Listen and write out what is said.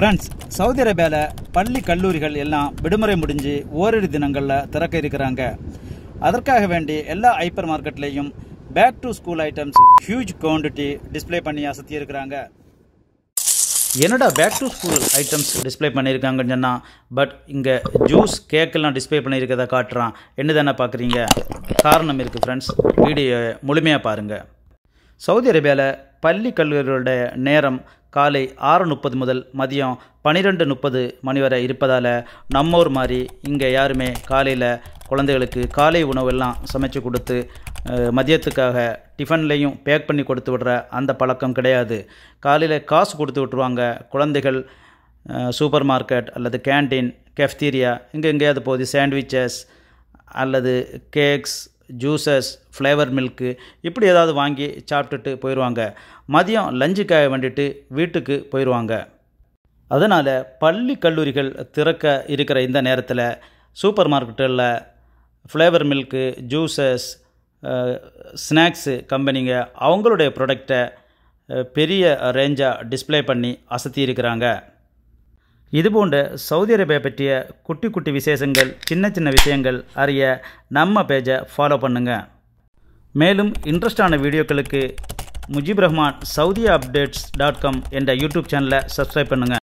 Friends, Saudi அரேபியாவில் பள்ளி கல்லூரிகள் எல்லாம் விடுமுறை முடிஞ்சு ஓரிரு தினங்களில் திறக்க இருக்கிறாங்க. அதற்காக வேண்டி எல்லா ஹைப்பர் மார்க்கெட்லேயும் back to school items huge quantity display பண்ணி அசத்தி இருக்கிறாங்க. என்னடா back to school items display பண்ணியிருக்காங்கன்னு சொன்னால், பட் இங்கே ஜூஸ் கேக்கெல்லாம் டிஸ்பிளே பண்ணியிருக்கிறத காட்டுறான். என்ன தானே பார்க்குறீங்க? காரணம் இருக்குது ஃப்ரெண்ட்ஸ், வீடியோ முழுமையாக பாருங்கள். சவுதி அரேபியாவில் பள்ளி கல்லூரிகளுடைய நேரம் காலை 6:30 முதல் மதியம் 12:30 மணி வரை இருப்பதால் நம்மூர் மாதிரி இங்கே யாருமே காலையில் குழந்தைகளுக்கு காலை உணவெல்லாம் சமைச்சு கொடுத்து மதியத்துக்காக டிஃபன்லேயும் பேக் பண்ணி கொடுத்து விடுற அந்த பழக்கம் கிடையாது. காலையில் காசு கொடுத்து விட்ருவாங்க. குழந்தைகள் சூப்பர் மார்க்கெட் அல்லது கேன்டீன், கெஃப்டீரியா இங்கே எங்கேயாவது போகுது சாண்ட்விச்சஸ் அல்லது கேக்ஸ், ஜூஸஸ், ஃப்ளேவர் மில்க்கு இப்படி ஏதாவது வாங்கி சாப்பிட்டுட்டு போயிடுவாங்க. மதியம் லஞ்சுக்காக வேண்டிட்டு வீட்டுக்கு போயிடுவாங்க. அதனால் பள்ளி கல்லூரிகள் திறக்க இருக்கிற இந்த நேரத்தில் சூப்பர் மார்க்கெட்டில் ஃப்ளேவர் மில்க்கு, ஜூஸஸ், ஸ்நாக்ஸு கம்பெனிங்க அவங்களுடைய ப்ராடக்டை பெரிய ரேஞ்சாக டிஸ்பிளே பண்ணி அசத்தி இருக்கிறாங்க. இதுபோன்ற சவுதி அரேபியா பற்றிய குட்டி குட்டி விசேஷங்கள், சின்ன சின்ன விஷயங்கள் அறிய நம்ம பேஜை ஃபாலோ பண்ணுங்கள். மேலும் இன்ட்ரெஸ்டான வீடியோக்களுக்கு முஜிப் ரஹ்மான் saudiaupdates.com என்ற யூடியூப் சேனலை சப்ஸ்கிரைப் பண்ணுங்கள்.